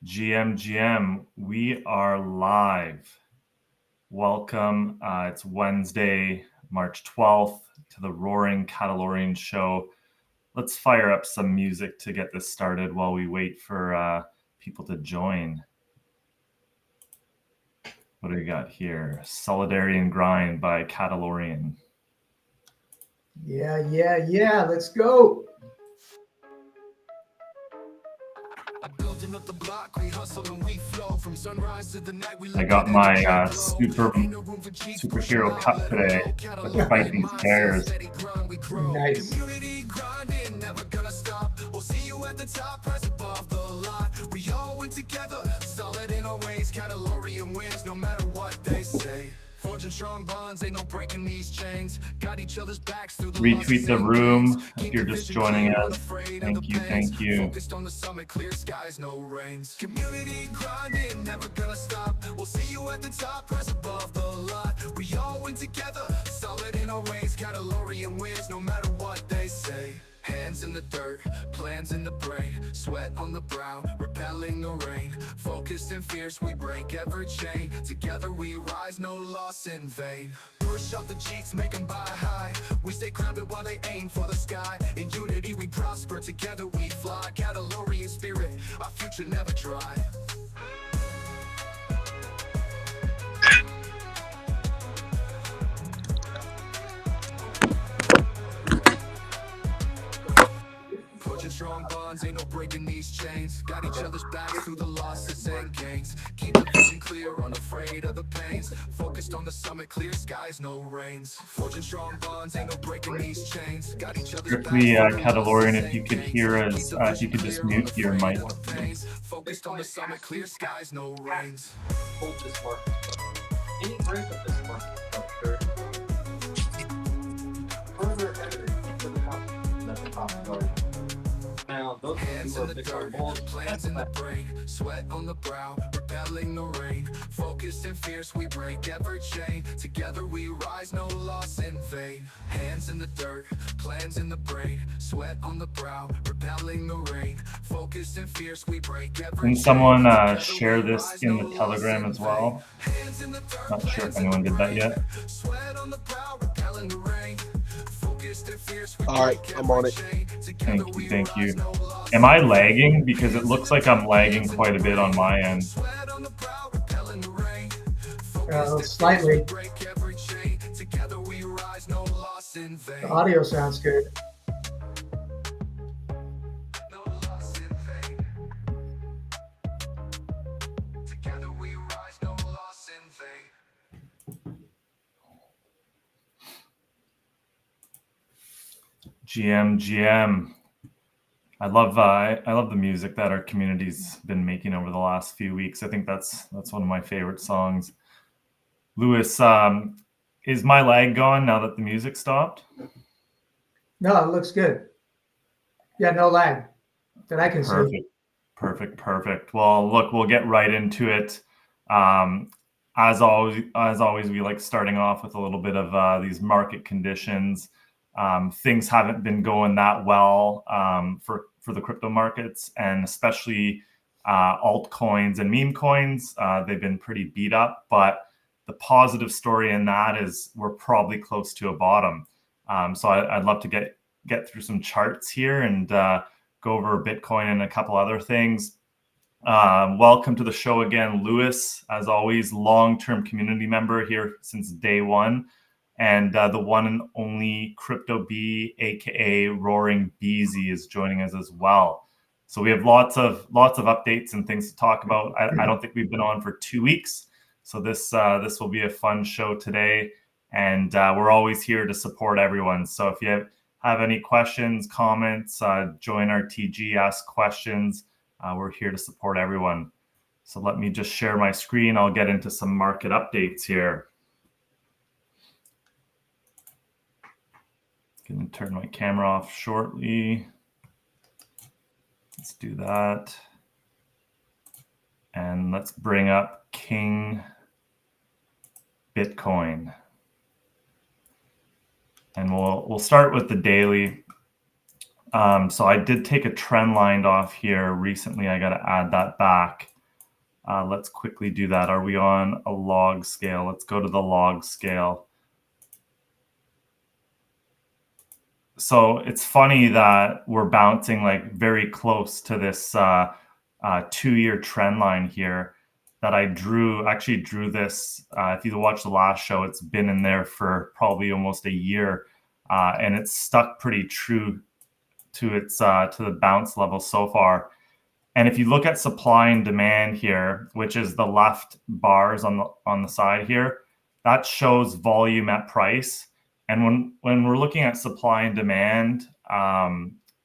GM, we are live. Welcome. It's Wednesday, March 12th to the Roaring Catalorian Show. Let's fire up some music to get this started while we wait for people to join. What do we got here? Solidarity and Grind by Catalorian. Yeah. Let's go. I got my superhero cup today. Let's fight these bears. Nice. Retweet the room if you're just joining us. Thank you. Community grinding, never gonna stop. We'll see you at the top, press above the lot. We all win together, solid in our ways. Catalorian wins, no matter what they say. Hands in the dirt, plans in the brain, sweat on the brow, repelling the rain. Focused and fierce, we break every chain. Together we rise, no loss in vain. Push up the cheeks, make them buy high. We stay grounded while they aim for the sky. In unity we prosper, together we fly. Catalorian spirit, our future never dry. Strong bonds, ain't no breaking these chains. Got each other's backs through the losses and gains. Keep the vision clear, unafraid of the pains. Focused on the summit, clear skies, no rains. Forging strong bonds, ain't no breaking these chains. Got each other's Strictly Catalorian, if you could hear us, if you could just mute your mic. Focused on the summit, clear skies, no rains. Hold this market. Any break of this market structure further evidence to the top. Now, those hands in the dirt, plans in the brain, sweat on the brow, repelling the rain. Focused and fierce, we break every chain. Together we rise, no loss in vain. Hands in the dirt, plans in the brain, sweat on the brow, repelling the rain. Focused and fierce, we break every chain. Can someone share this in the Telegram as well? Not sure if anyone did that yet. Sweat on the brow, repelling the rain. All right, I'm on it. Thank you. Am I lagging? Because it looks like I'm lagging quite a bit on my end. Slightly. The audio sounds good. GM. I love the music that our community's been making over the last few weeks. I think that's one of my favorite songs. Lewis, is my lag gone now that the music stopped? No, it looks good. Yeah, no lag that I can see. Perfect. Well, look, we'll get right into it. As always, we like starting off with a little bit of these market conditions. Things haven't been going that well for the crypto markets, and especially altcoins and meme coins. They've been pretty beat up, but the positive story in that is we're probably close to a bottom. So I'd love to get through some charts here and go over Bitcoin and a couple other things. Welcome to the show again, Lewis. As always, long-term community member here since day one. And the one and only Crypto B, aka Roaring BZ, is joining us as well. So we have lots of updates and things to talk about. I don't think we've been on for 2 weeks, so this will be a fun show today. And we're always here to support everyone. So if you have any questions, comments, join our TG, ask questions. We're here to support everyone. So let me just share my screen. I'll get into some market updates here. Going to turn my camera off shortly. Let's do that. And let's bring up King Bitcoin. And we'll start with the daily. So I did take a trend line off here recently. I got to add that back. Let's quickly do that. Are we on a log scale? Let's go to the log scale. So it's funny that we're bouncing like very close to this 2-year trend line here that I actually drew this. If you watch the last show, it's been in there for probably almost a year, and it's stuck pretty true to its to the bounce level so far. And if you look at supply and demand here, which is the left bars on the side here, that shows volume at price. And when we're looking at supply and demand,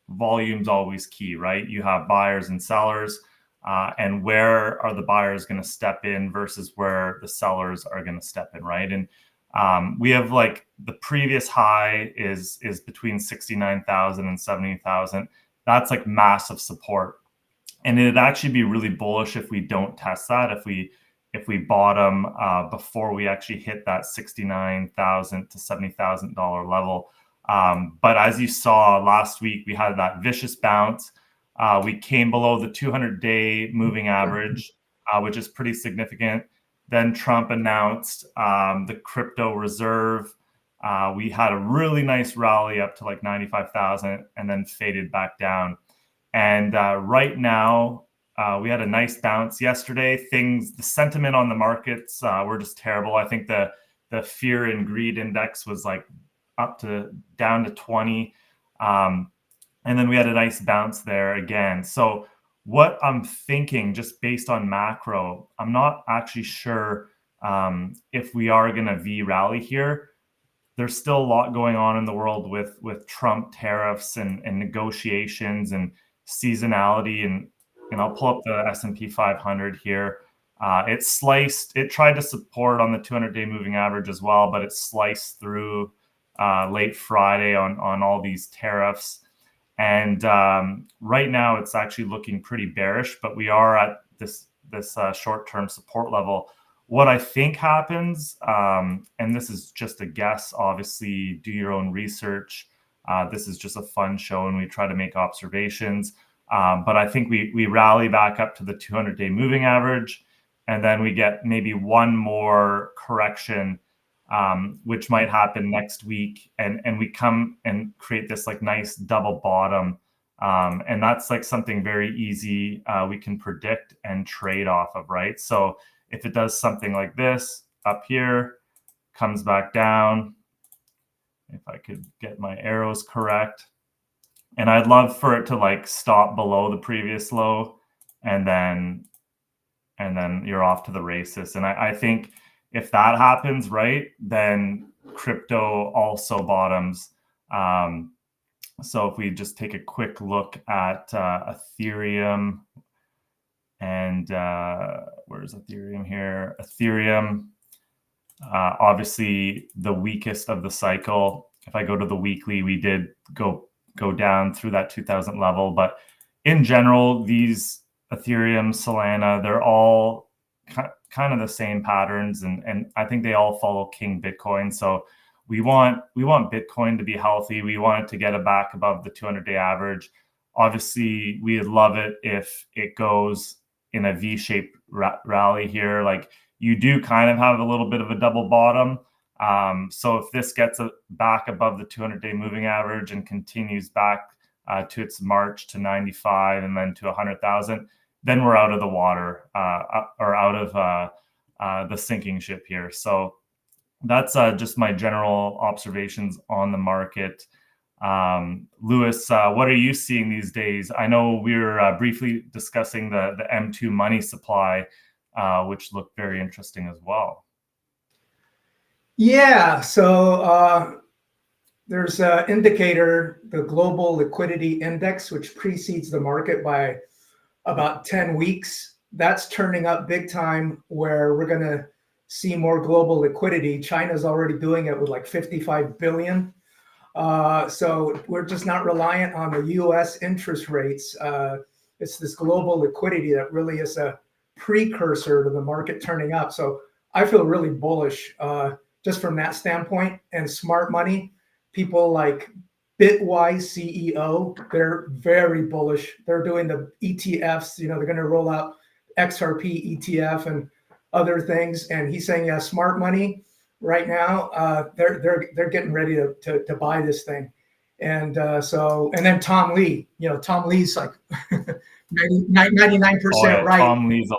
volume's always key, right? You have buyers and sellers, and where are the buyers going to step in versus where the sellers are going to step in, right? And we have like the previous high is between 69,000 and 70,000. That's like massive support. And it'd actually be really bullish if we don't test that, if we bottom before we actually hit that $69,000 to $70,000 level. But as you saw last week, we had that vicious bounce. We came below the 200-day moving average, which is pretty significant. Then Trump announced the crypto reserve. We had a really nice rally up to like 95,000 and then faded back down. And right now, we had a nice bounce yesterday. The sentiment on the markets were just terrible. I think the fear and greed index was like down to 20. And then we had a nice bounce there again. So what I'm thinking, just based on macro, I'm not actually sure if we are going to V rally here. There's still a lot going on in the world with Trump tariffs and negotiations and seasonality, and I'll pull up the S&P 500 here. It tried to support on the 200-day moving average as well, but it sliced through late Friday on all these tariffs. And right now it's actually looking pretty bearish, but we are at this short-term support level. What I think happens, and this is just a guess, obviously do your own research. This is just a fun show and we try to make observations. But I think we rally back up to the 200-day moving average, and then we get maybe one more correction, which might happen next week. And we come and create this like nice double bottom. And that's like something very easy we can predict and trade off of, right? So if it does something like this up here, comes back down, if I could get my arrows correct. And I'd love for it to like stop below the previous low, and then you're off to the races. And I think if that happens, right, then crypto also bottoms. So if we just take a quick look at Ethereum, and where's Ethereum here? Ethereum, obviously the weakest of the cycle. If I go to the weekly, we did go down through that 2000 level, but in general, these Ethereum, Solana, they're all kind of the same patterns, and I think they all follow King Bitcoin. So we want Bitcoin to be healthy. We want it to get it back above the 200-day average. Obviously, we'd love it if it goes in a V-shaped rally here. Like you do kind of have a little bit of a double bottom. So if this gets back above the 200-day moving average and continues back to its march to 95 and then to 100,000, then we're out of the water or out of the sinking ship here. So that's just my general observations on the market. Lewis, what are you seeing these days? I know we were briefly discussing the M2 money supply, which looked very interesting as well. Yeah, so there's an indicator, the Global Liquidity Index, which precedes the market by about 10 weeks. That's turning up big time, where we're going to see more global liquidity. China's already doing it with like 55 billion. So we're just not reliant on the US interest rates. It's this global liquidity that really is a precursor to the market turning up. So I feel really bullish just from that standpoint. And smart money, people like Bitwise CEO, they're very bullish. They're doing the ETFs, they're going to roll out XRP ETF and other things. And he's saying, yeah, smart money right now, they're getting ready to buy this thing. And and then Tom Lee, Tom Lee's like 99% right. Tom Lee's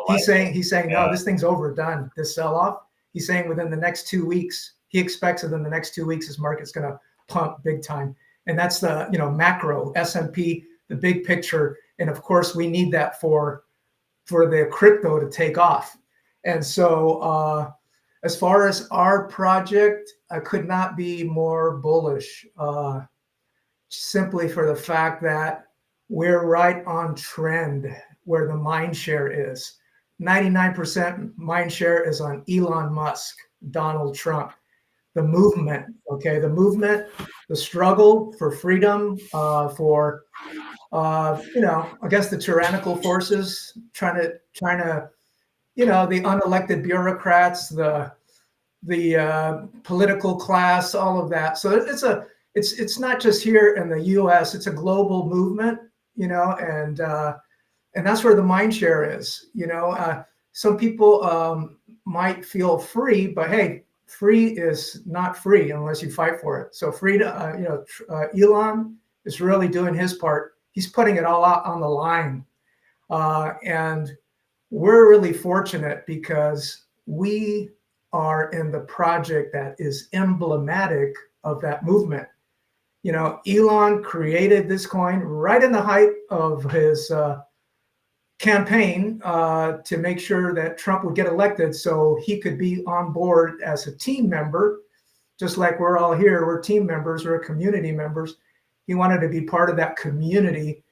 he's saying no, this thing's overdone, this sell-off. He's saying within the next 2 weeks, he expects within the next 2 weeks, this market's going to pump big time. And that's the, macro S&P, the big picture. And of course, we need that for the crypto to take off. And so as far as our project, I could not be more bullish, simply for the fact that we're right on trend where the mind share is. 99% mind share is on Elon Musk, Donald Trump. The movement, the struggle for freedom, for I guess the tyrannical forces trying to the unelected bureaucrats, the political class, all of that. So it's not just here in the U.S. It's a global movement, and that's where the mind share is. Some people might feel free, but hey, free is not free unless you fight for it. So Elon is really doing his part. He's putting it all out on the line, and we're really fortunate because we are in the project that is emblematic of that movement. Elon created this coin right in the height of his campaign to make sure that Trump would get elected so he could be on board as a team member, just like we're all here. We're team members, we're community members. He wanted to be part of that community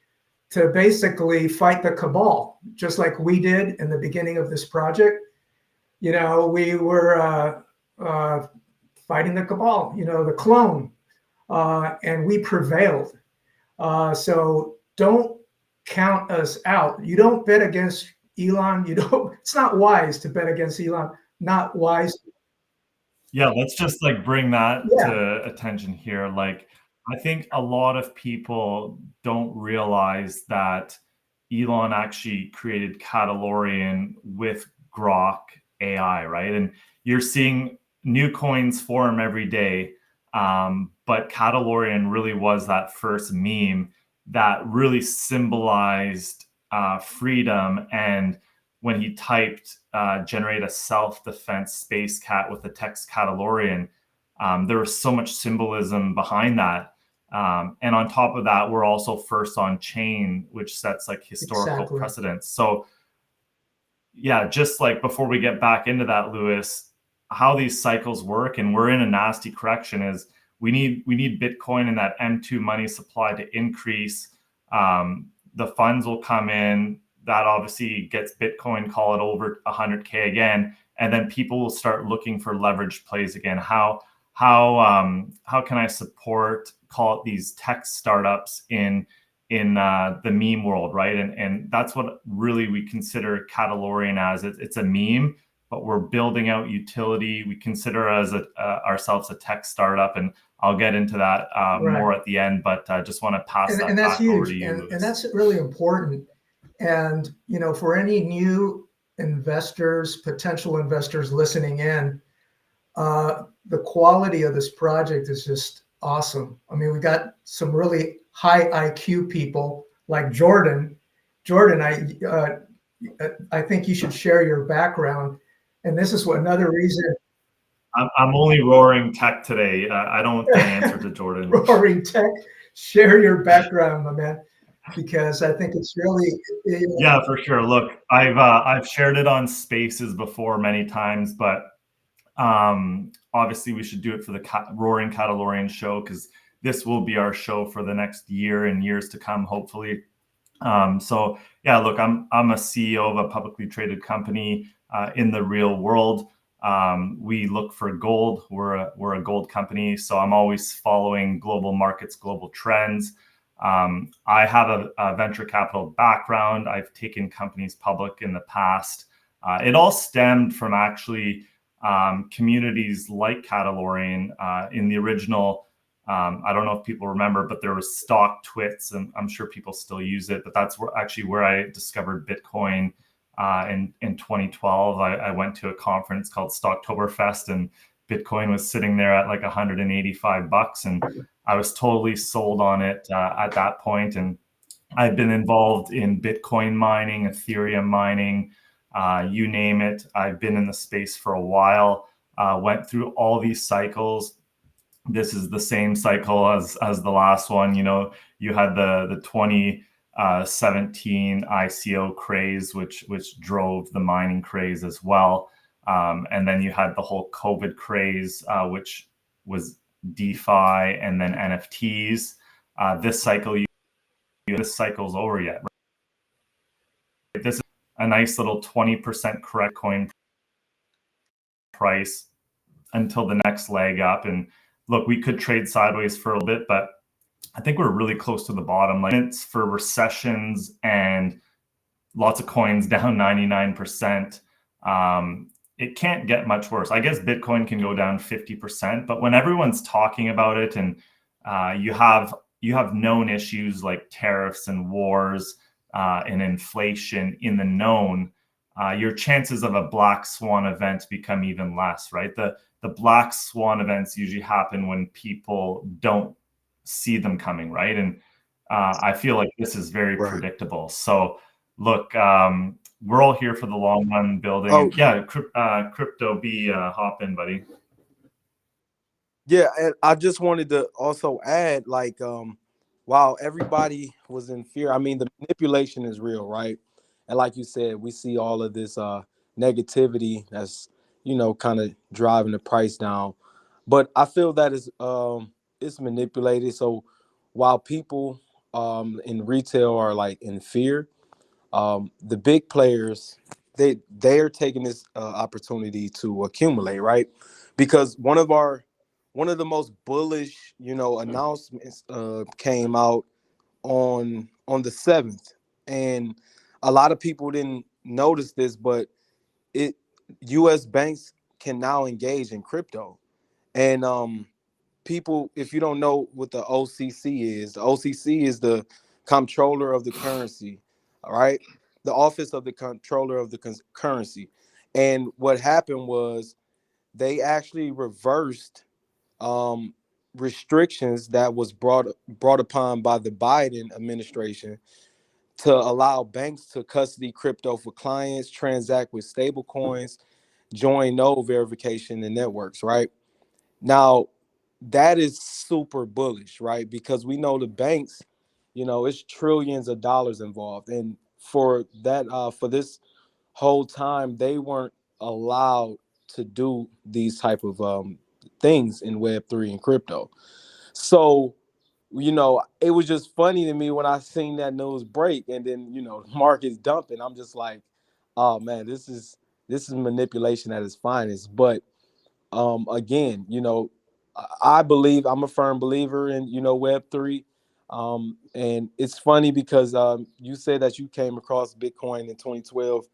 to basically fight the cabal, just like we did in the beginning of this project. We were fighting the cabal, the clone, and we prevailed. So don't count us out. You don't bet against Elon. It's not wise to bet against Elon. Not wise. Yeah, let's just bring that to attention here. I think a lot of people don't realize that Elon actually created Catalorian with Grok AI, right? And you're seeing new coins form every day. But Catalorian really was that first meme that really symbolized freedom. And when he typed generate a self-defense space cat with the text Catalorian, there was so much symbolism behind that. And on top of that, we're also first on chain, which sets historical precedents. So yeah, just before we get back into that, Lewis, how these cycles work, and we're in a nasty correction, is we need Bitcoin and that M2 money supply to increase. The funds will come in. That obviously gets Bitcoin, call it over 100K again, and then people will start looking for leveraged plays again. How can I support, call it, these tech startups in the meme world, right? And that's what really we consider Catalorian as. It's a meme, but we're building out utility. We consider ourselves a tech startup, and I'll get into that more at the end. But I just want to pass that back over to you, and that's really important. And for any new investors, potential investors listening in, the quality of this project is just awesome. I mean, we got some really high IQ people like Jordan. Jordan, I think you should share your background. And this is another reason. I'm only roaring tech today. I don't want the answer to Jordan. Roaring tech, share your background, my man, because I think it's really. Yeah, for sure. Look, I've shared it on Spaces before many times, but obviously we should do it for the Roaring Catalorian Show, because this will be our show for the next year and years to come, hopefully. So yeah, look, I'm a CEO of a publicly traded company in the real world. We look for gold. We're a gold company, so I'm always following global markets, global trends. I have a venture capital background. I've taken companies public in the past. It all stemmed from actually communities like Catalorian in the original. I don't know if people remember, but there was stock twits, and I'm sure people still use it. But that's where I discovered Bitcoin in 2012. I went to a conference called Stocktoberfest, and Bitcoin was sitting there at like $185, and I was totally sold on it at that point. And I've been involved in Bitcoin mining, Ethereum mining, you name it. I've been in the space for a while, went through all these cycles. This is the same cycle as the last one. You know, you had the 2017 ICO craze, which drove the mining craze as well. And then you had the whole COVID craze, which was DeFi and then NFTs. This cycle's over yet. Right? This is a nice little 20% correct coin price until the next leg up. And look, we could trade sideways for a little bit, but I think we're really close to the bottom. Like, it's for recessions and lots of coins down 99%. It can't get much worse. I guess Bitcoin can go down 50%, but when everyone's talking about it, and you have known issues like tariffs and wars and inflation in the known, your chances of a black swan event become even less, right? The black swan events usually happen when people don't see them coming, right? And I feel like this is very predictable. So look, we're all here for the long run building. Oh. Yeah, Crypto B, hop in, buddy. Yeah, and I just wanted to also add, like, while everybody was in fear, I mean, the manipulation is real, right? And like you said, we see all of this negativity that's, you know, kind of driving the price down. But I feel that it's manipulated. So while people in retail are like in fear, the big players, they are taking this opportunity to accumulate, right? Because one of the most bullish, you know, announcements came out on the 7th, and a lot of people didn't notice this, but U.S. banks can now engage in crypto, and people, if you don't know what the OCC is the comptroller of the currency, all right, the office of the comptroller of the currency, and what happened was they actually reversed restrictions that was brought upon by the Biden administration to allow banks to custody crypto for clients, transact with stable coins, join node verification and networks, right? Now, that is super bullish, right? Because we know the banks, you know, it's trillions of dollars involved. And for that, for this whole time, they weren't allowed to do these type of things in Web3 and crypto. So, you know, it was just funny to me when I seen that news break, and then, you know, market's dumping. I'm just like, oh man, this is manipulation at its finest. But again, you know, I believe, I'm a firm believer in, you know, Web3. And it's funny because you said that you came across Bitcoin in 2012.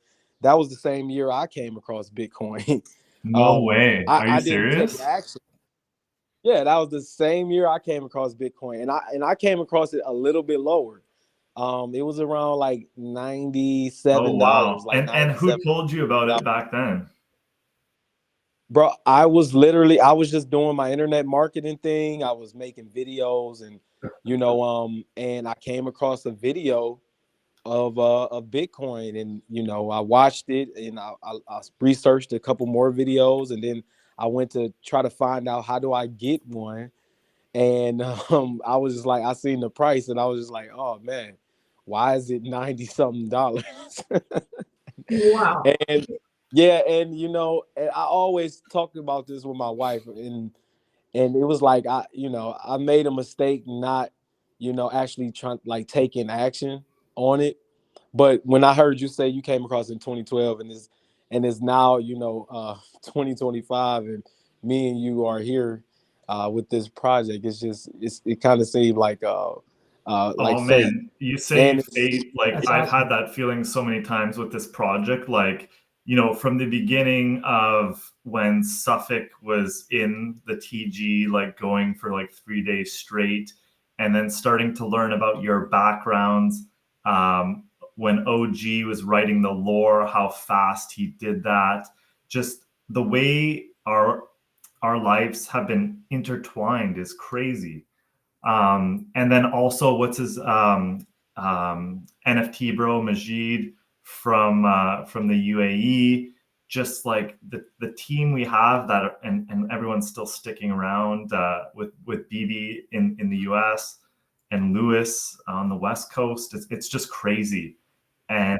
That was the same year I came across Bitcoin. No way. Are you I didn't serious? take action. Yeah, that was the same year I came across Bitcoin, and I came across it a little bit lower. It was around like $97. Oh wow. Like And who $97. told you about it back then? Bro, I was just doing my internet marketing thing. I was making videos, and you know, and I came across a video of Bitcoin, and you know, I watched it, and I researched a couple more videos, and then I went to try to find out how do I get one. And I was just like, I seen the price, and I was just like, oh man, why is it $90-something? Wow. And yeah, and you know, and I always talk about this with my wife, and it was like, I made a mistake not, you know, actually trying, like, taking action on it. But when I heard you say you came across in 2012, and it's now, you know, 2025, and me and you are here with this project, it kind of seemed like Oh fate. man, you say And fate. Like, That's I've awesome. had that feeling so many times with this project. Like, you know, from the beginning of when Suffolk was in the TG, like going for like 3 days straight, and then starting to learn about your backgrounds, when OG was writing the lore, how fast he did that. Just the way our lives have been intertwined is crazy. And then also, what's his NFT bro, Majid from the UAE. Just like the team we have that, and everyone's still sticking around with BB in the US and Lewis on the West Coast. It's just crazy. And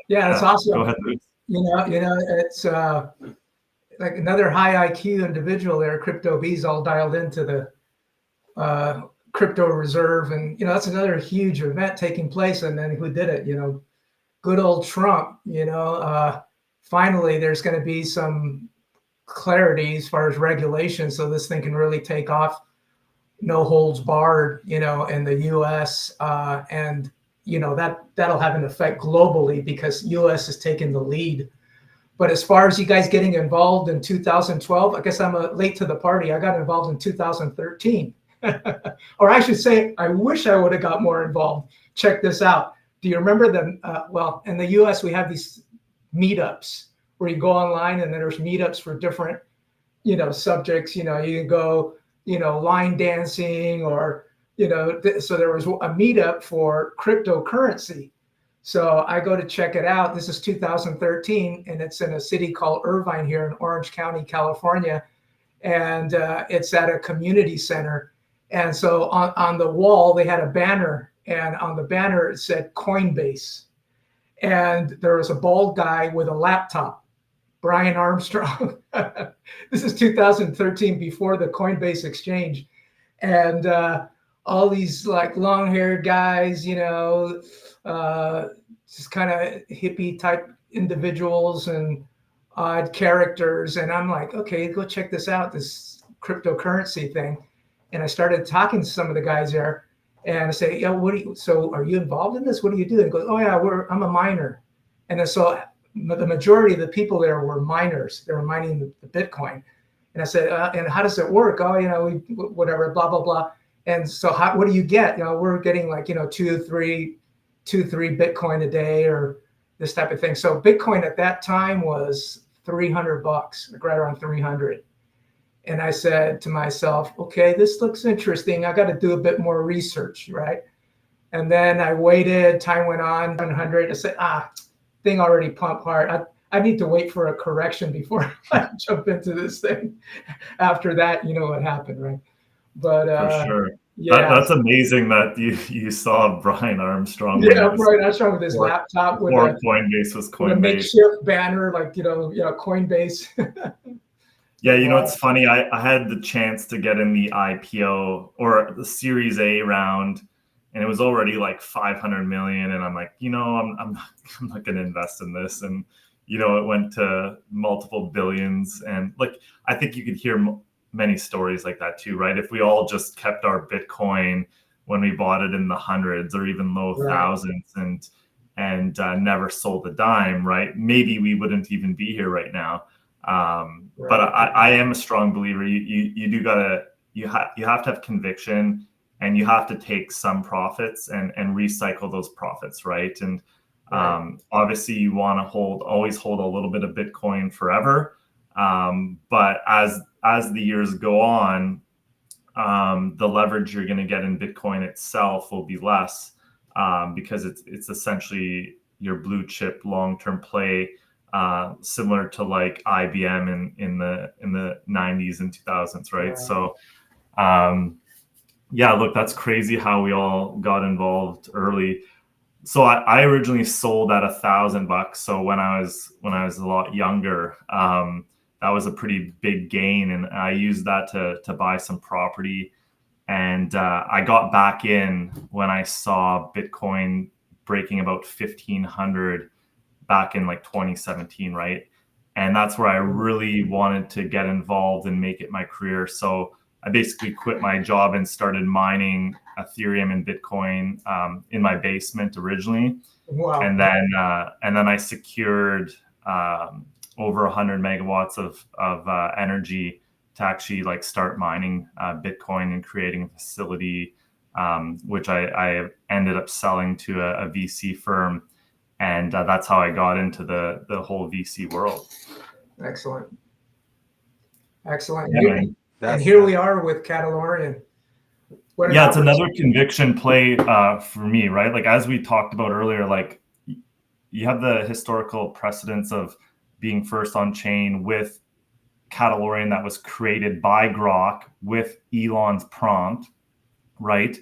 Yeah, it's awesome. Go ahead, Lewis. It's like another high IQ individual there. Crypto B's all dialed into the crypto reserve, and that's another huge event taking place. And then who did it? Good old Trump. Finally, there's going to be some clarity as far as regulation, so this thing can really take off, no holds barred, in the U.S. And that'll have an effect globally because U.S. is taking the lead. But as far as you guys getting involved in 2012, I guess I'm late to the party. I got involved in 2013. Or I should say, I wish I would have got more involved. Check this out. Do you remember well, in the US, we have these meetups where you go online and then there's meetups for different, subjects. You can go, line dancing or, so there was a meetup for cryptocurrency. So I go to check it out. This is 2013, and it's in a city called Irvine here in Orange County, California. And it's at a community center. And so on the wall, they had a banner, and on the banner, it said Coinbase. And there was a bald guy with a laptop, Brian Armstrong. This is 2013, before the Coinbase exchange. And all these like long-haired guys, just kind of hippie type individuals and odd characters. And I'm like, okay, go check this out, this cryptocurrency thing. And I started talking to some of the guys there, and I say, yeah, so are you involved in this? What do you do? And he goes, oh yeah, I'm a miner. And then so the majority of the people there were miners. They were mining the Bitcoin. And I said, and how does it work? Oh, we whatever, blah, blah, blah. And so what do you get? We're getting like, 2, 3 Bitcoin a day or this type of thing. So Bitcoin at that time was $300, like right around 300. And I said to myself, okay, this looks interesting. I got to do a bit more research, right? And then I waited, time went on, 100. I said, thing already pumped hard. I need to wait for a correction before I jump into this thing. After that, you know what happened, right? But for sure. Yeah, that's amazing that you saw Brian Armstrong. Yeah, Brian Armstrong with his laptop with Coinbase was Coinbase. With a makeshift banner, like Coinbase. Yeah, it's funny. I had the chance to get in the IPO or the Series A round, and it was already like 500 million. And I'm like, I'm not going to invest in this. And it went to multiple billions. And like, I think you could hear many stories like that too, right? If we all just kept our Bitcoin when we bought it in the hundreds or even low thousands and never sold a dime, right? Maybe we wouldn't even be here right now. But I am a strong believer. You have to have conviction, and you have to take some profits and recycle those profits, right? And obviously you want to always hold a little bit of Bitcoin forever. But as the years go on, the leverage you're going to get in Bitcoin itself will be less, because it's essentially your blue chip long-term play, similar to like IBM in the 90s and 2000s, right? Yeah. So look, that's crazy how we all got involved early. So I originally sold at $1,000. So when I was a lot younger, that was a pretty big gain, and I used that to buy some property. And I got back in when I saw Bitcoin breaking about 1,500 back in like 2017, right? And that's where I really wanted to get involved and make it my career. So I basically quit my job and started mining Ethereum and Bitcoin in my basement originally. Wow. And then I secured over 100 megawatts of energy to actually like start mining Bitcoin and creating a facility, which I ended up selling to a VC firm. and that's how I got into the whole VC world. Excellent. Excellent. Yeah, man. And here we are with Catalorian. Yeah, it's another conviction play for me, right? Like as we talked about earlier, like you have the historical precedence of being first on chain with Catalorian that was created by Grok with Elon's prompt, right?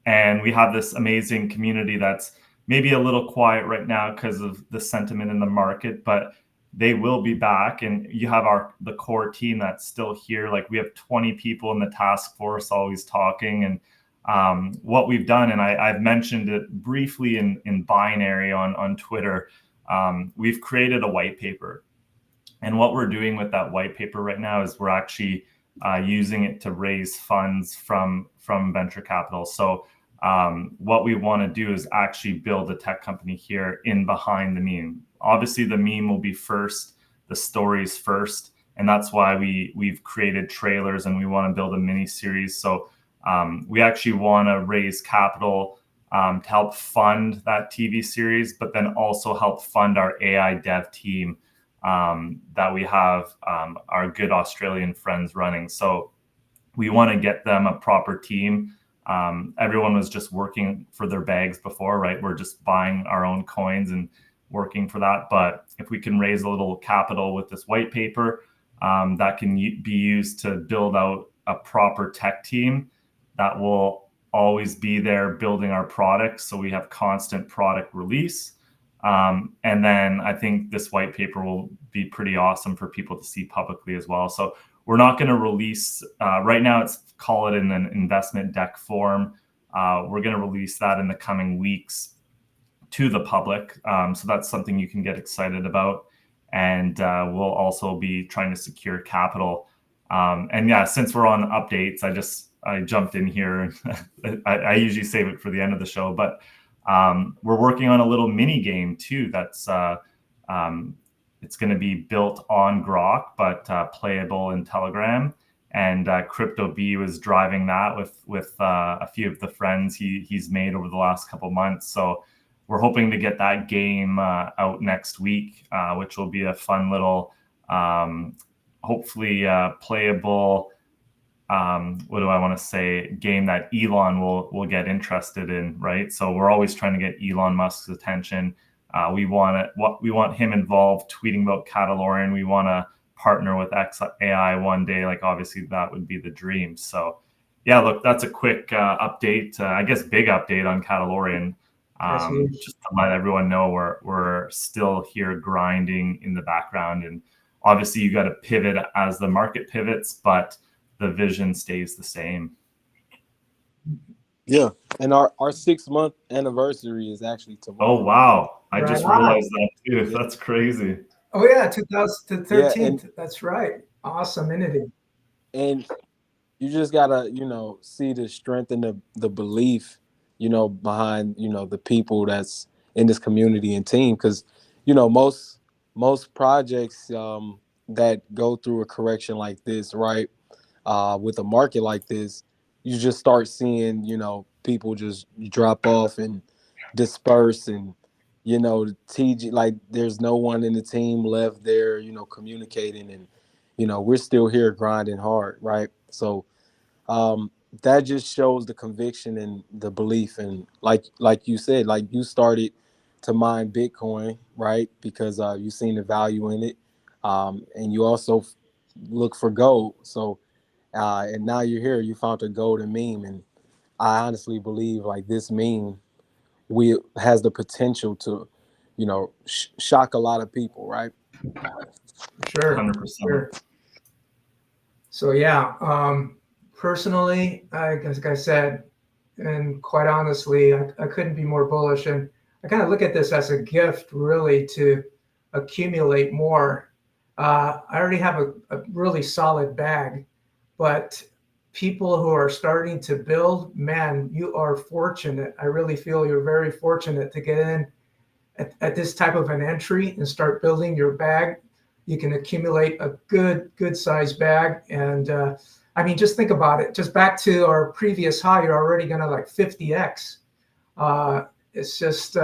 And we have this amazing community that's maybe a little quiet right now because of the sentiment in the market, but they will be back. And you have the core team that's still here. Like we have 20 people in the task force always talking. And what we've done, and I've mentioned it briefly in Binary on Twitter, we've created a white paper. And what we're doing with that white paper right now is we're actually using it to raise funds from venture capital. So what we want to do is actually build a tech company here in behind the meme. Obviously, the meme will be first, the stories first, and that's why we've created trailers and we want to build a mini series. So we actually want to raise capital to help fund that TV series, but then also help fund our AI dev team that we have our good Australian friends running. So we want to get them a proper team. Everyone was just working for their bags before, right? We're just buying our own coins and working for that. But if we can raise a little capital with this white paper, that can be used to build out a proper tech team that will always be there building our products. So we have constant product release. And then I think this white paper will be pretty awesome for people to see publicly as well. So we're not going to release right now. It's call it in an investment deck form. We're going to release that in the coming weeks to the public. So that's something you can get excited about. And we'll also be trying to secure capital. And yeah, since we're on updates, I jumped in here. I usually save it for the end of the show, but we're working on a little mini game too. That's it's going to be built on Grok, but playable in Telegram. And Crypto B was driving that with a few of the friends he's made over the last couple months. So we're hoping to get that game out next week, which will be a fun little, hopefully playable. What do I want to say? Game that Elon will get interested in, right? So we're always trying to get Elon Musk's attention. We want him involved, tweeting about Catalorian. We want to partner with XAI one day. Like obviously that would be the dream. So yeah, look, that's a quick update. I guess big update on Catalorian. Just to let everyone know we're still here grinding in the background, and obviously you got to pivot as the market pivots, but the vision stays the same. Yeah, and our 6-month anniversary is actually tomorrow. Oh wow! I just realized that too. Yeah. That's crazy. Oh yeah, 2013. Yeah, that's right. Awesome entity. And you just gotta, see the strength and the belief, behind, the people that's in this community and team. Because, most projects that go through a correction like this, right, with a market like this, you just start seeing, people just drop off and disperse, and TG, like there's no one in the team left there, communicating, and we're still here grinding hard, right? So that just shows the conviction and the belief, and like you said, like you started to mine Bitcoin, right? Because you seen the value in it, and you also look for gold. So and now you're here, you found a golden meme, and I honestly believe like this meme has the potential to, shock a lot of people, right? Sure. 100%. Sure. So yeah, personally, like I said, and quite honestly, I couldn't be more bullish, and I kind of look at this as a gift, really, to accumulate more. I already have a really solid bag, but people who are starting to build, man, you are fortunate. I really feel you're very fortunate to get in at this type of an entry and start building your bag. You can accumulate a good size bag. And I mean, just think about it. Just back to our previous high, you're already going to like 50x. It's just,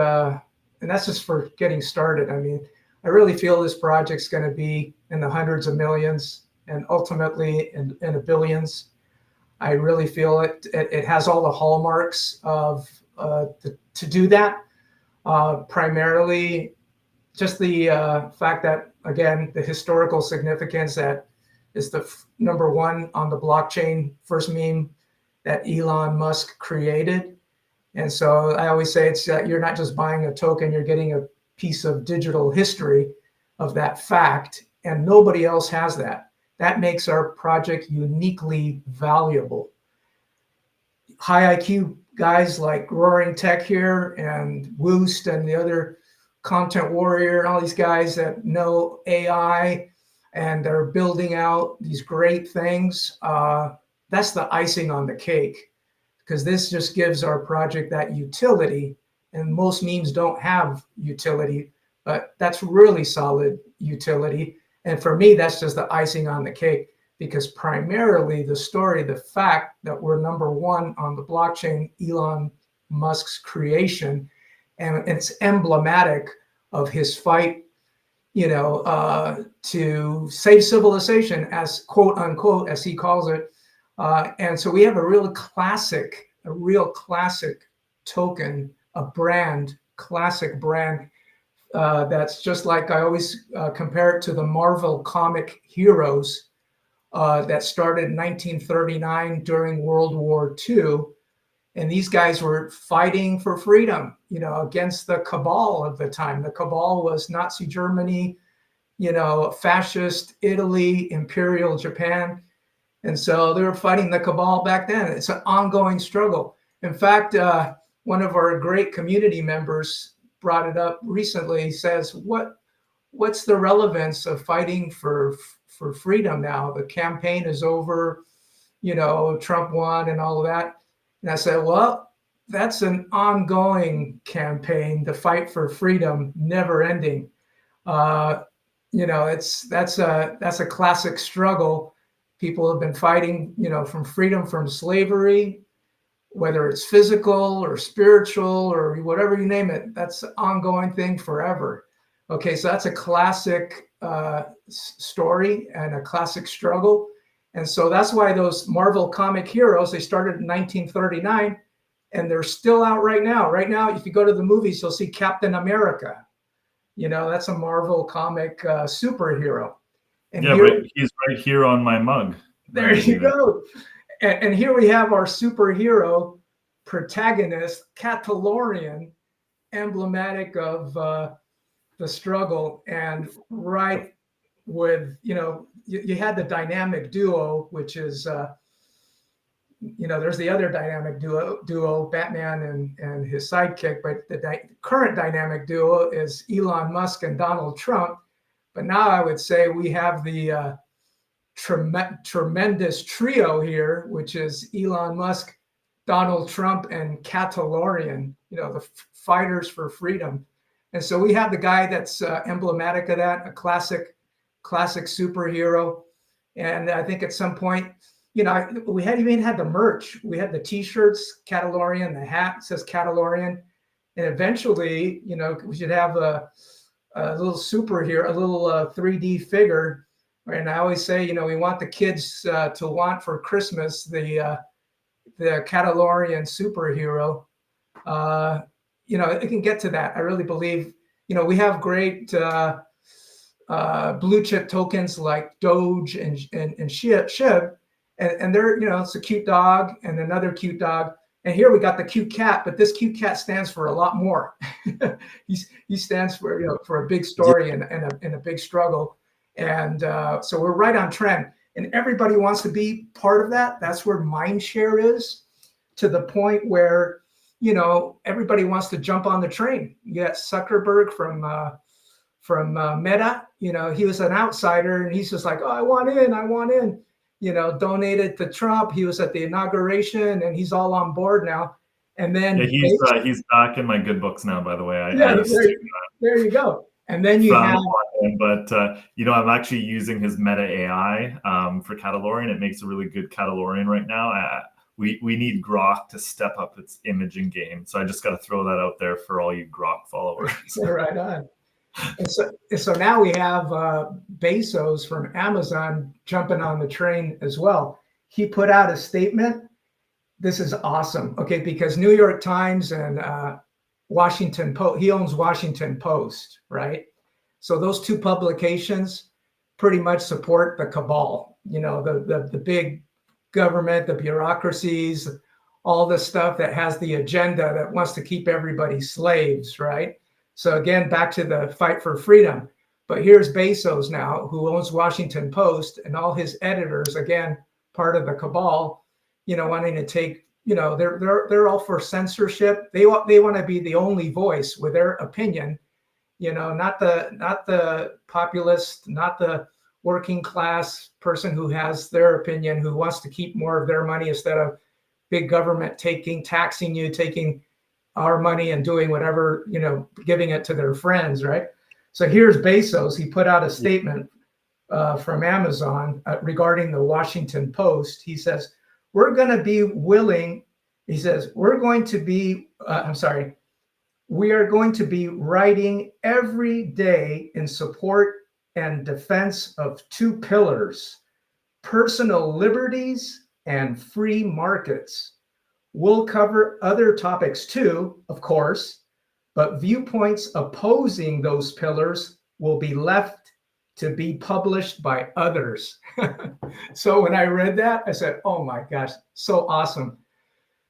and that's just for getting started. I mean, I really feel this project's going to be in the hundreds of millions and ultimately in the billions. I really feel it has all the hallmarks of to do that. Primarily, just the fact that, again, the historical significance that is the number one on the blockchain, first meme that Elon Musk created. And so I always say it's you're not just buying a token, you're getting a piece of digital history of that fact, and nobody else has that. That makes our project uniquely valuable. High IQ guys like Roaring Tech here and Woost and the other Content Warrior and all these guys that know AI and are building out these great things. That's the icing on the cake, because this just gives our project that utility, and most memes don't have utility, but that's really solid utility. And for me, that's just the icing on the cake, because primarily the story, the fact that we're number one on the blockchain, Elon Musk's creation, and it's emblematic of his fight, to save civilization, as quote unquote, as he calls it. And so we have a real classic token, a brand, classic brand, that's just like I always compare it to the Marvel comic heroes that started in 1939 during World War II. And these guys were fighting for freedom, against the cabal of the time. The cabal was Nazi Germany, fascist Italy, Imperial Japan. And so they were fighting the cabal back then. It's an ongoing struggle. In fact, one of our great community members brought it up recently. He says, what's the relevance of fighting for freedom now? The campaign is over, Trump won and all of that. And I said, well, that's an ongoing campaign, the fight for freedom, never ending. That's a classic struggle. People have been fighting, from freedom from slavery, whether it's physical or spiritual or whatever you name it. That's an ongoing thing forever. Okay, so that's a classic story and a classic struggle. And so that's why those Marvel comic heroes, they started in 1939, and they're still out right now. Right now, if you go to the movies, you'll see Captain America. That's a Marvel comic superhero. And yeah, here, he's right here on my mug. there you go. And here we have our superhero protagonist, Catalorian, emblematic of the struggle. And right with, you had the dynamic duo, which is, there's the other dynamic duo, Batman and his sidekick, but the current dynamic duo is Elon Musk and Donald Trump. But now I would say we have the tremendous trio here, which is Elon Musk, Donald Trump, and Catalorian, the fighters for freedom. And so we have the guy that's emblematic of that, a classic superhero. And I think at some point, we even had the merch. We had the T-shirts, Catalorian, the hat says Catalorian. And eventually, we should have a little superhero, a little 3D figure. And I always say, we want the kids to want for Christmas the Catalorian superhero. It can get to that. I really believe, we have great blue chip tokens like Doge and SHIB, and they're, it's a cute dog and another cute dog. And here we got the cute cat, but this cute cat stands for a lot more. He stands for, for a big story and a big struggle. And so we're right on trend, and everybody wants to be part of that. That's where mindshare is, to the point where, everybody wants to jump on the train. You got Zuckerberg from Meta, he was an outsider, and he's just like, oh, I want in, donated to Trump. He was at the inauguration, and he's all on board now. And then he's back in my good books now, by the way. There you go. And then you have, but I'm actually using his Meta AI for Catalorian. It makes a really good Catalorian right now. we need Grok to step up its imaging game. So I just got to throw that out there for all you Grok followers. Right on. And so now we have Bezos from Amazon jumping on the train as well. He put out a statement. This is awesome. Okay, because New York Times and Washington Post, he owns Washington Post, right? So those two publications pretty much support the cabal, the big government, the bureaucracies, all the stuff that has the agenda that wants to keep everybody slaves, right? So again, back to the fight for freedom. But here's Bezos now, who owns Washington Post, and all his editors, again, part of the cabal, wanting to take, they're all for censorship. They want to be the only voice with their opinion, not the populist, not the working class person who has their opinion, who wants to keep more of their money instead of big government taxing you, taking our money and doing whatever, giving it to their friends, right? So here's Bezos. He put out a statement from Amazon regarding the Washington Post. He says, we are going to be writing every day in support and defense of two pillars, personal liberties and free markets. We'll cover other topics too, of course, but viewpoints opposing those pillars will be left to be published by others. So when I read that, I said, oh my gosh, so awesome.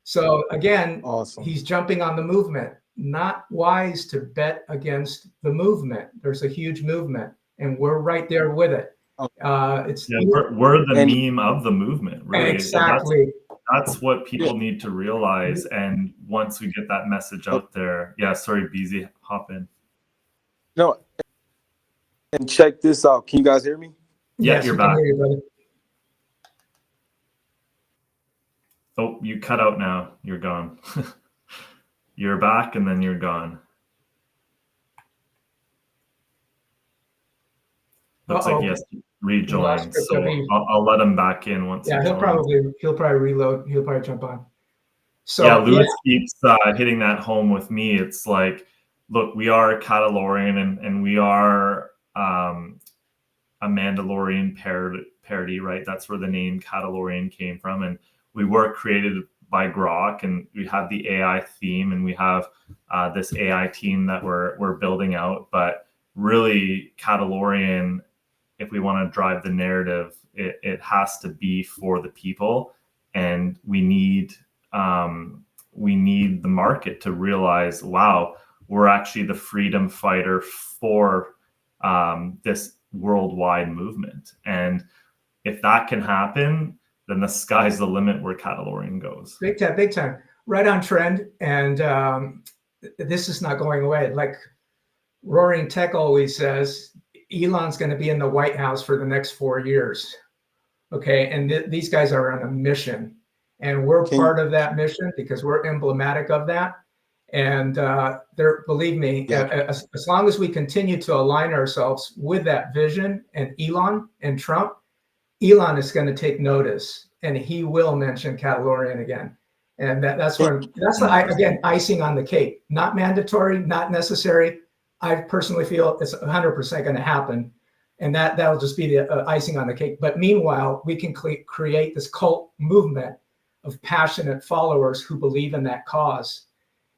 So again, awesome. He's jumping on the movement. Not wise to bet against the movement. There's a huge movement, and we're right there with it. We're the meme of the movement, really. Exactly. That's what people need to realize. And once we get that message out there, sorry, BZ, hop in. No, and check this out. Can you guys hear me? Yeah, yes, you're back. You, brother. Oh, you cut out now. You're gone. You're back, and then you're gone. Looks like he has to rejoin. So I'll let him back in once. Yeah, he'll probably reload. He'll probably jump on. So yeah, Lewis keeps hitting that home with me. It's like, look, we are a Catalorian, and we are a Mandalorian parody, right? That's where the name Catalorian came from, and we were created by Grok, and we have the AI theme, and we have this AI team that we're building out. But really, Catalorian, if we want to drive the narrative, it has to be for the people, and we need the market to realize, wow, we're actually the freedom fighter for this worldwide movement. And if that can happen, then the sky's the limit where Catalorian goes. Big time. Right on trend. And this is not going away. Like Roaring Tech always says, Elon's going to be in the White House for the next 4 years. Okay. And these guys are on a mission. And we're part of that mission because we're emblematic of that. And believe me, as long as we continue to align ourselves with that vision and Elon and Trump, Elon is going to take notice, and he will mention Catalorian again. And that's again, icing on the cake. Not mandatory, not necessary. I personally feel it's 100% going to happen. And that'll just be the icing on the cake. But meanwhile, we can create this cult movement of passionate followers who believe in that cause.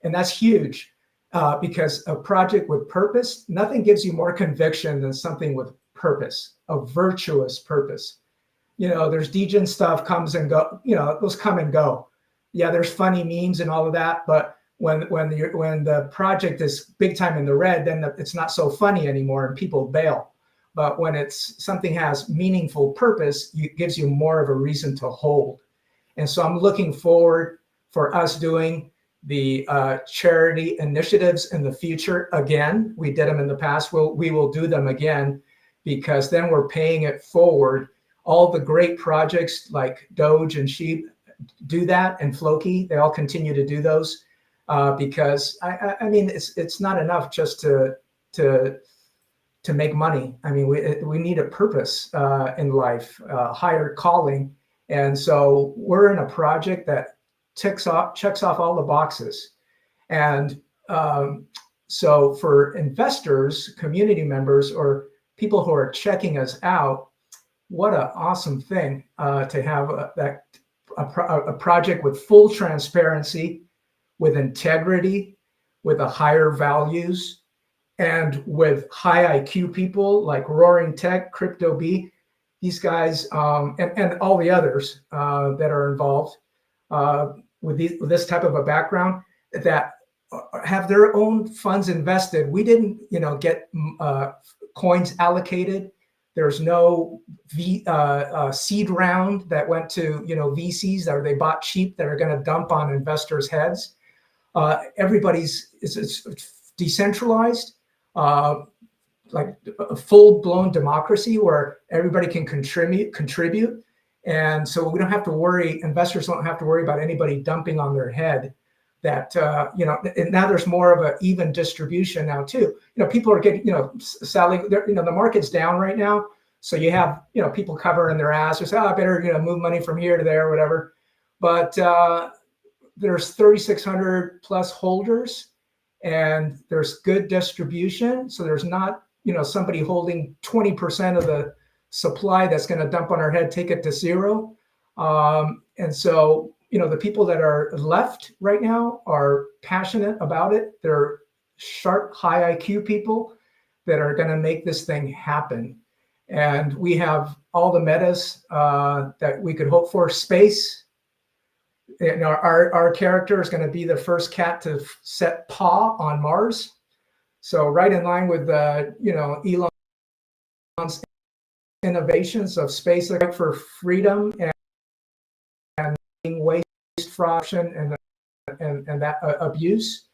And that's huge because a project with purpose, nothing gives you more conviction than something with purpose, a virtuous purpose. There's degen stuff comes and go, those come and go. Yeah, there's funny memes and all of that. But when the project is big time in the red, then it's not so funny anymore and people bail. But when it's something has meaningful purpose, it gives you more of a reason to hold. And so I'm looking forward for us doing the charity initiatives in the future again. We did them in the past. We will do them again because then we're paying it forward. All the great projects like Doge and Sheep do that, and Floki, they all continue to do those because I mean it's not enough just to make money. I mean we need a purpose in life, higher calling, And so we're in a project that checks off all the boxes. And so for investors, community members, or people who are checking us out, what an awesome thing to have a project with full transparency, with integrity, with a higher values, and with high IQ people like Roaring Tech, Crypto B, these guys, and all the others that are involved with this type of a background that have their own funds invested. We didn't, get coins allocated. There's no seed round that went to VCs that they bought cheap that are going to dump on investors' heads. Everybody's it's decentralized, like a full-blown democracy where everybody can contribute. And so we don't have to worry, investors don't have to worry about anybody dumping on their head that, and now there's more of an even distribution now too. People are getting, selling, the market's down right now. So you have, people covering their ass or say, I better, move money from here to there, or whatever. But there's 3,600 plus holders and there's good distribution. So there's not, somebody holding 20% of the supply that's going to dump on our head, take it to zero. And so, the people that are left right now are passionate about it. They're sharp, high IQ people that are going to make this thing happen. And we have all the metas that we could hope for. Space, our character is going to be the first cat to set paw on Mars. So right in line with Elon's innovations of space for freedom and waste, fraud, and that abuse.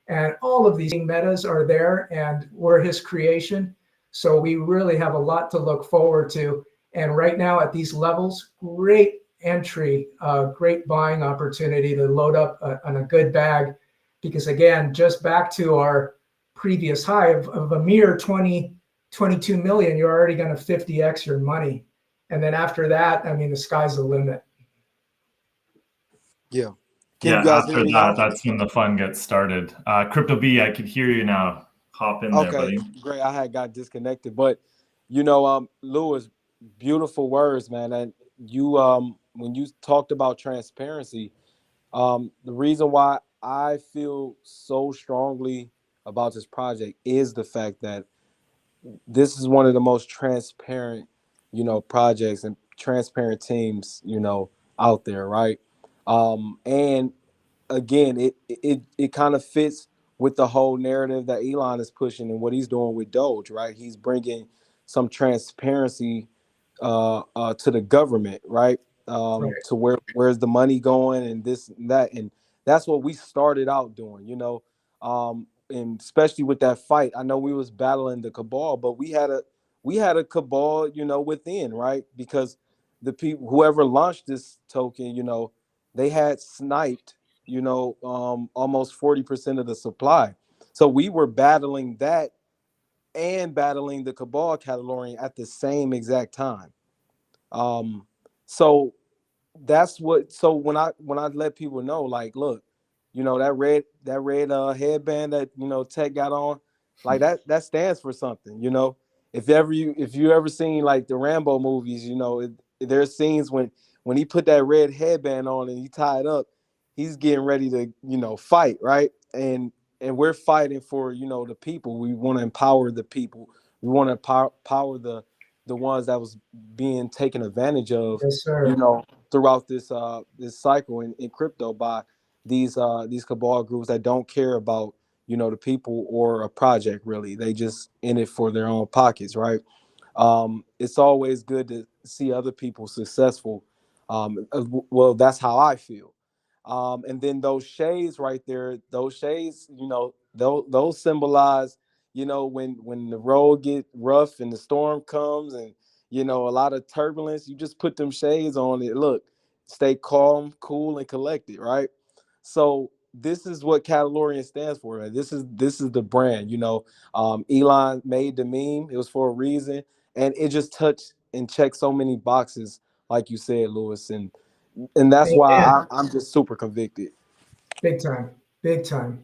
And all of these metas are there, and we're his creation. So we really have a lot to look forward to. And right now at these levels, great entry, great buying opportunity to load up on a good bag. Because again, just back to our previous high of a mere 22 million, you're already going to 50x your money. And then after that, the sky's the limit. Yeah. Yeah, after that, that's when the fun gets started. Crypto B, I could hear you now. Hop in there, buddy. Great. I had got disconnected, but Louis, beautiful words, man. And you, when you talked about transparency, the reason why I feel so strongly about this project is the fact that this is one of the most transparent, projects and transparent teams, out there, right? And again, it kind of fits with the whole narrative that Elon is pushing and what he's doing with Doge, right? He's bringing some transparency to the government, right? Right. To where's the money going and this and that, and that's what we started out doing, and especially with that fight. I know we was battling the cabal, but we had a cabal, within, right? Because the people, whoever launched this token, they had sniped, almost 40% of the supply. So we were battling that and battling the cabal Catalorian at the same exact time. So that's what. So when I let people know, like, look, that red headband that Tech got on, like that stands for something. If you ever seen like the Rambo movies, there's scenes when he put that red headband on and he tied up, he's getting ready to fight, right? And we're fighting for the people. We want to empower the people. We want to power the ones that was being taken advantage of, Yes, sir. throughout this cycle in crypto by these cabal groups that don't care about the people or a project. Really, they just in it for their own pockets, right? It's always good to see other people successful. Well, that's how I feel. And then those shades right there, those shades, those symbolize, when the road get rough and the storm comes and a lot of turbulence, you just put them shades on it. Look, stay calm, cool, and collected, right? So this is what Catalorian stands for. Right? This is the brand. Elon made the meme. It was for a reason, and it just touched and checked so many boxes like you said, Lewis, and that's why Amen. I'm just super convicted. Big time. Big time.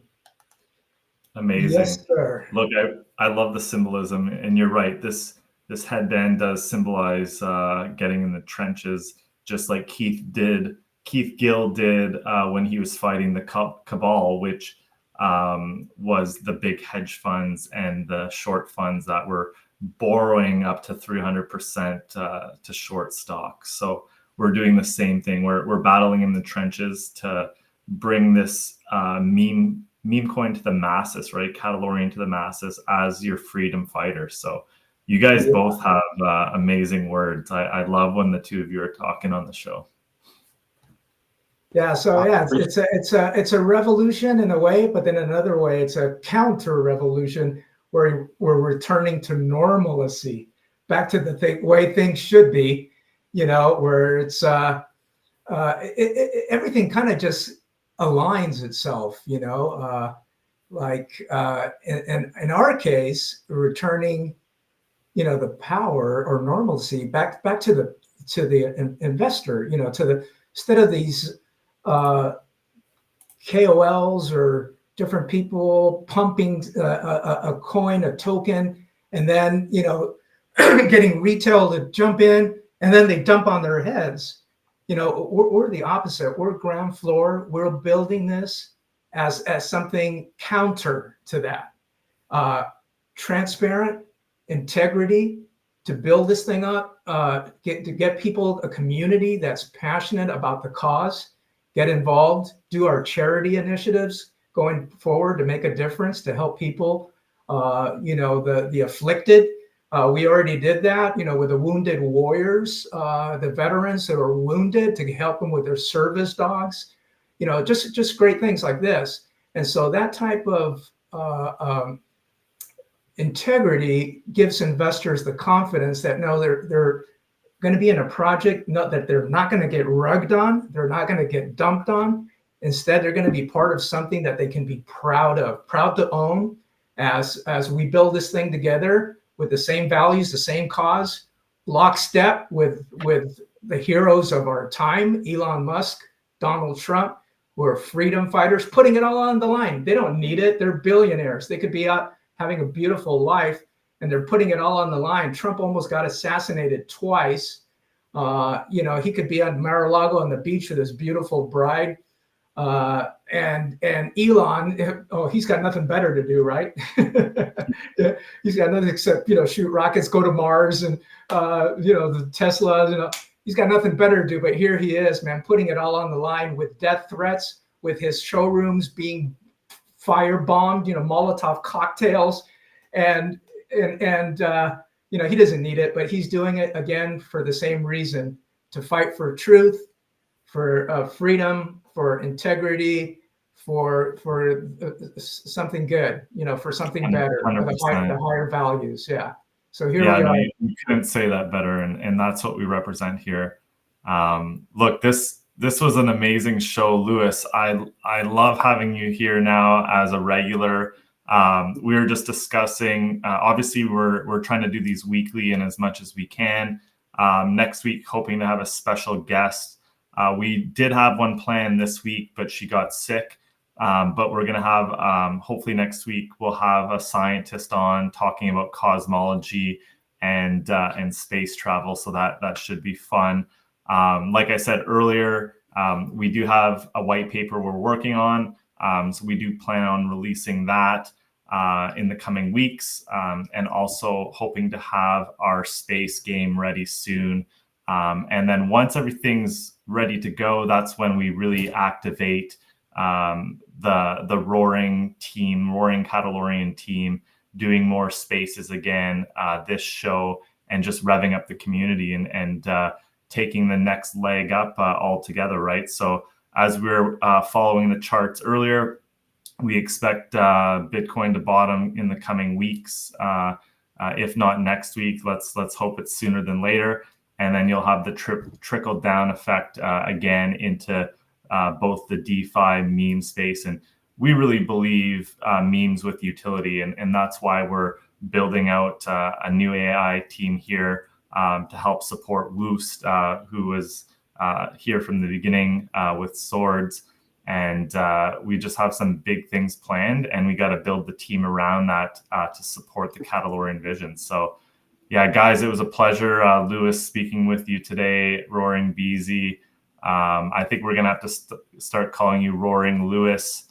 Amazing. Yes, sir. Look, I love the symbolism, and you're right. This headband does symbolize getting in the trenches, just like Keith Gill did when he was fighting the cabal, which was the big hedge funds and the short funds that were borrowing up to 300% to short stocks. So we're doing the same thing. We're battling in the trenches to bring this meme coin to the masses, right? Catalorian to the masses as your freedom fighter. So you guys both have amazing words. I love when the two of you are talking on the show. Yeah, so yeah, it's a revolution in a way, but then another way, it's a counter revolution where we're returning to normalcy, back to the way things should be, where it's everything kind of just aligns itself, like in our case, returning, the power or normalcy back to the investor, instead of these KOLs or different people pumping a coin, a token, and then getting retail to jump in, and then they dump on their heads. We're the opposite. We're ground floor. We're building this as something counter to that. Transparent, integrity, to build this thing up, get people, a community that's passionate about the cause, get involved, do our charity initiatives going forward to make a difference, to help people, the afflicted. We already did that, with the wounded warriors, the veterans that are wounded, to help them with their service dogs, just great things like this. And so that type of integrity gives investors the confidence that they're going to be in a project, that they're not going to get rugged on, they're not going to get dumped on. Instead, they're going to be part of something that they can be proud of, proud to own, as we build this thing together with the same values, the same cause, lockstep with the heroes of our time, Elon Musk, Donald Trump, who are freedom fighters, putting it all on the line. They don't need it. They're billionaires. They could be out having a beautiful life, and they're putting it all on the line. Trump almost got assassinated twice. He could be on Mar-a-Lago on the beach with his beautiful bride. And Elon, he's got nothing better to do, right? He's got nothing except, shoot rockets, go to Mars, and, the Tesla, he's got nothing better to do. But here he is, man, putting it all on the line with death threats, with his showrooms being firebombed, Molotov cocktails, and he doesn't need it, but he's doing it again for the same reason, to fight for truth, for freedom, for integrity, for something good, for something better, for the higher values. Yeah. So here we are. No, you couldn't say that better, and that's what we represent here. Look, this was an amazing show, Lewis. I love having you here now as a regular. We were just discussing. Obviously, we're trying to do these weekly and as much as we can. Next week, hoping to have a special guest. We did have one planned this week, but she got sick. But we're going to have, hopefully next week, we'll have a scientist on talking about cosmology and space travel. So that should be fun. Like I said earlier, we do have a white paper we're working on. So we do plan on releasing that in the coming weeks, and also hoping to have our space game ready soon. And then once everything's ready to go, that's when we really activate the Roaring Catalorian team, doing more spaces again, this show, and just revving up the community and taking the next leg up all together, right? So as we're following the charts earlier, we expect Bitcoin to bottom in the coming weeks. If not next week, let's hope it's sooner than later. And then you'll have the trickle down effect again into both the DeFi meme space. And we really believe memes with utility. And that's why we're building out a new AI team here to help support Woost, who was here from the beginning with swords. And we just have some big things planned, and we got to build the team around that to support the Catalorian vision. So yeah, guys, it was a pleasure, Lewis, speaking with you today. Roaring BZ. I think we're gonna have to start calling you Roaring Lewis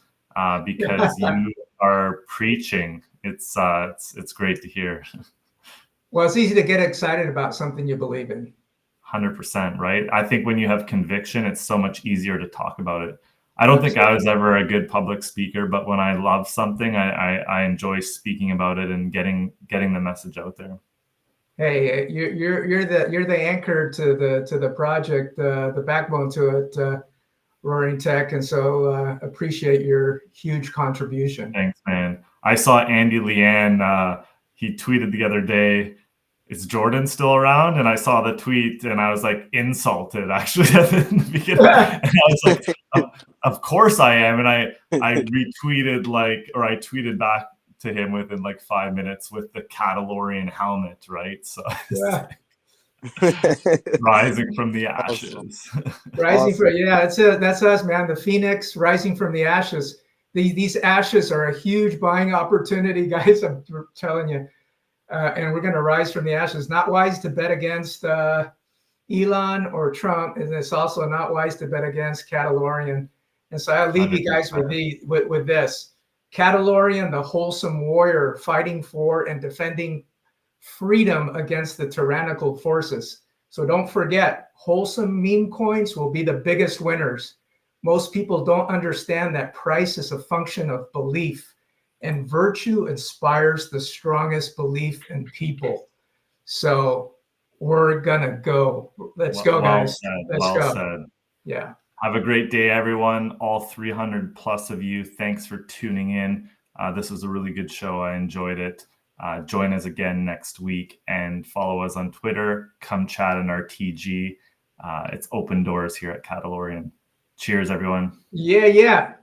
because you are preaching. It's great to hear. Well, it's easy to get excited about something you believe in. 100%, right? I think when you have conviction, it's so much easier to talk about it. I don't think I was ever a good public speaker, but when I love something, I enjoy speaking about it and getting the message out there. Hey, you're the anchor to the project, the backbone to it, Roaring Tech, and so appreciate your huge contribution. Thanks, man. I saw Andy Leanne. He tweeted the other day, "Is Jordan still around?" And I saw the tweet, and I was like insulted actually at the beginning. And I was like, "Of course I am." And I retweeted I tweeted back to him within like 5 minutes with the Catalorian helmet, right? So Yeah. rising from the ashes. Rising from that's us, man. The phoenix rising from the ashes. These ashes are a huge buying opportunity, guys. I'm telling you. And we're going to rise from the ashes. Not wise to bet against Elon or Trump, and it's also not wise to bet against Catalorian. And so I'll leave you guys with this. Catalorian, the wholesome warrior, fighting for and defending freedom against the tyrannical forces. So don't forget, wholesome meme coins will be the biggest winners. Most people don't understand that price is a function of belief, and virtue inspires the strongest belief in people. So we're gonna go. Let's go, guys. Let's go. Said. Yeah. Have a great day, everyone. All 300 plus of you. Thanks for tuning in. This was a really good show. I enjoyed it. Join us again next week and follow us on Twitter. Come chat in our TG. It's open doors here at Catalorian. Cheers, everyone. Yeah.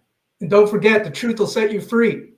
And don't forget, the truth will set you free.